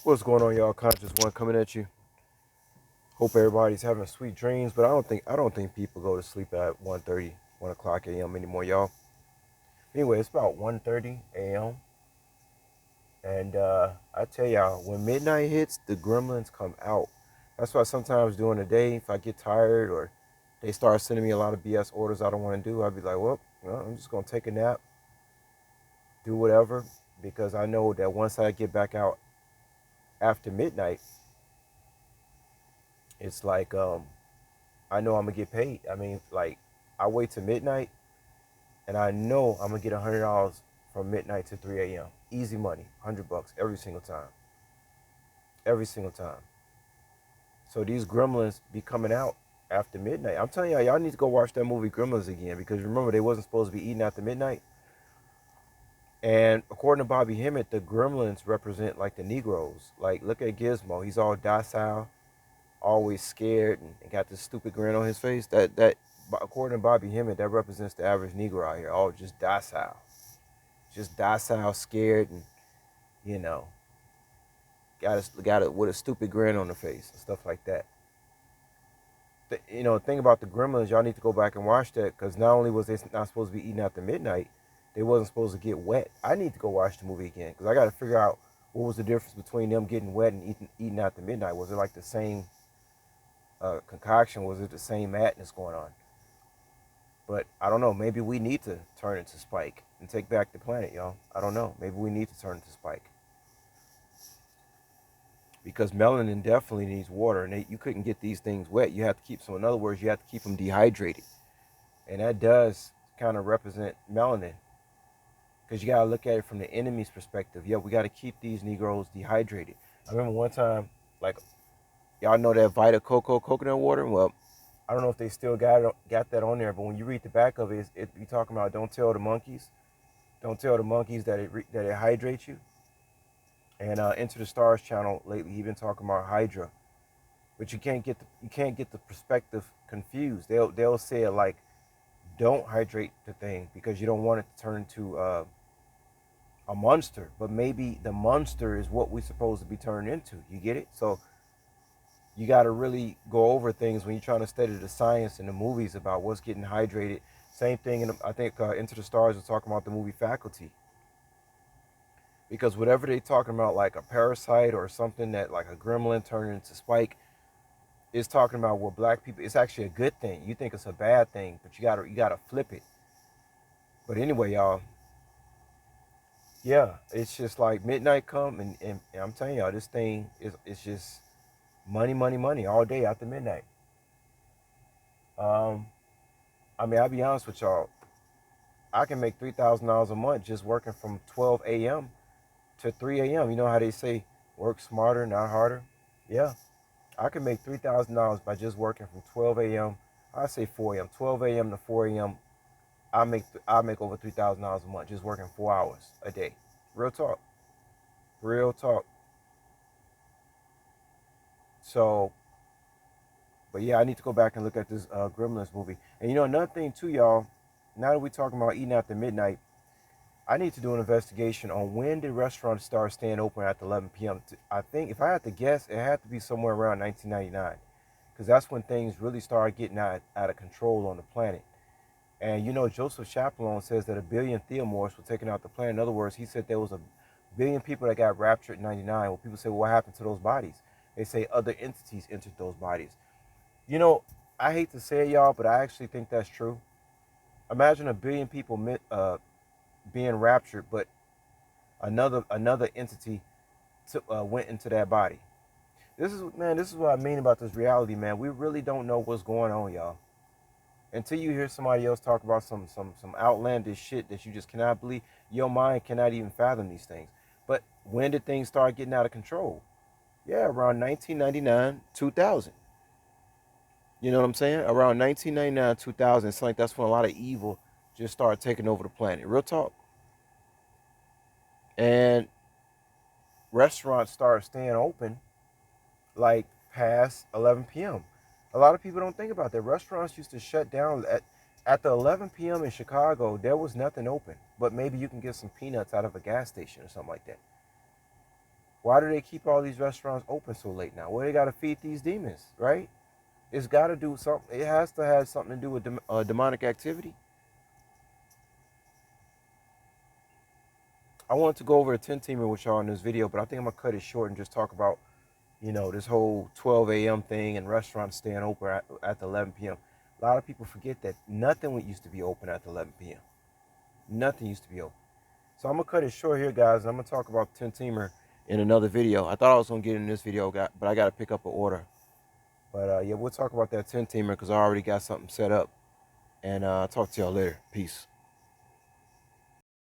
What's going on, y'all? Conscious One coming at you. Hope everybody's having sweet dreams, but I don't think people go to sleep at 1:30, 1 o'clock a.m. anymore, y'all. Anyway, it's about 1:30 a.m. And I tell y'all, when midnight hits, the gremlins come out. That's why sometimes during the day, if I get tired or they start sending me a lot of BS orders I don't want to do, I'll be like, well, I'm just gonna take a nap, do whatever, because I know that once I get back out after midnight, it's like I know I'm gonna get paid. I mean, like, I wait till midnight, and I know I'm gonna get $100 from midnight to 3 a.m. Easy money, $100 every single time, every single time. So these gremlins be coming out after midnight. I'm telling y'all need to go watch that movie Gremlins again, because remember they wasn't supposed to be eating after midnight. And according to Bobby Hemmett, the gremlins represent like the Negroes. Like, look at Gizmo; he's all docile, always scared, and got this stupid grin on his face. That according to Bobby Hemmett, that represents the average Negro out here, all just docile, scared, and you know, got it with a stupid grin on the face and stuff like that. The thing about the Gremlins, y'all need to go back and watch that, because not only was they not supposed to be eating after midnight, they wasn't supposed to get wet. I need to go watch the movie again, because I got to figure out what was the difference between them getting wet and eating after midnight. Was it like the same concoction? Was it the same madness going on? But I don't know. Maybe we need to turn into Spike and take back the planet, y'all. I don't know. Maybe we need to turn into Spike, because melanin definitely needs water, and you couldn't get these things wet. You have to keep, so in other words, you have to keep them dehydrated, and that does kind of represent melanin, because you got to look at it from the enemy's perspective. Yeah, we got to keep these Negroes dehydrated. I remember one time, like, y'all know that Vita Coco coconut water. Well, I don't know if they still got that on there, but when you read the back of it, it be talking about don't tell the monkeys that it hydrates you. And Into the Stars channel lately, he been talking about Hydra, but you can't get the perspective confused. They'll say it like, don't hydrate the thing because you don't want it to turn into a monster. But maybe the monster is what we're supposed to be turned into. You get it? So you got to really go over things when you're trying to study the science in the movies about what's getting hydrated. Same thing, and I think Into the Stars was talking about the movie Faculty, because whatever they talking about, like a parasite or something that like a gremlin turning into Spike, is talking about what black people. It's actually a good thing. You think it's a bad thing, but you gotta flip it. But anyway, y'all, yeah, it's just like midnight come, and I'm telling y'all, this thing is it's just money, money, money all day after midnight. Um, I mean, I'll be honest with y'all. I can make $3,000 a month just working from 12 a.m. to 3 a.m. You know how they say, work smarter, not harder. Yeah, I can make $3,000 by just working from 12 a.m. I say 4 a.m. 12 a.m. to 4 a.m. I make over $3,000 a month just working 4 hours a day. Real talk, real talk. So, but yeah, I need to go back and look at this Gremlins movie. And another thing too, y'all. Now that we're talking about eating after midnight, I need to do an investigation on when did restaurants start staying open after 11 p.m. I think if I had to guess, it had to be somewhere around 1999, because that's when things really started getting out of control on the planet. And Joseph Chaplin says that a billion Theomorphs were taken out the planet. In other words, he said there was a billion people that got raptured in '99. Well, people say, well, what happened to those bodies? They say other entities entered those bodies. You know, I hate to say it, y'all, but I actually think that's true. Imagine a billion people being raptured, but another entity went into that body. This is what I mean about this reality, man. We really don't know what's going on, y'all, until you hear somebody else talk about some outlandish shit that you just cannot believe. Your mind cannot even fathom these things. But when did things start getting out of control? Yeah, around 1999, 2000. You know what I'm saying? Around 1999, 2000. It's like that's when a lot of evil just started taking over the planet. Real talk. And restaurants started staying open like past 11 p.m. A lot of people don't think about that. Restaurants used to shut down at the 11 p.m. in Chicago. There was nothing open, but maybe you can get some peanuts out of a gas station or something like that. Why do they keep all these restaurants open so late now? Well, they got to feed these demons, right? It's got to do something. It has to have something to do with demonic activity. I wanted to go over a 10-teamer with y'all in this video, but I think I'm going to cut it short and just talk about, this whole 12 a.m. thing and restaurants staying open at the 11 p.m. A lot of people forget that nothing used to be open at the 11 p.m. Nothing used to be open. So I'm going to cut it short here, guys, and I'm going to talk about 10-teamer in another video. I thought I was going to get in this video, but I got to pick up an order. But yeah, we'll talk about that 10-teamer because I already got something set up. And I'll talk to y'all later. Peace.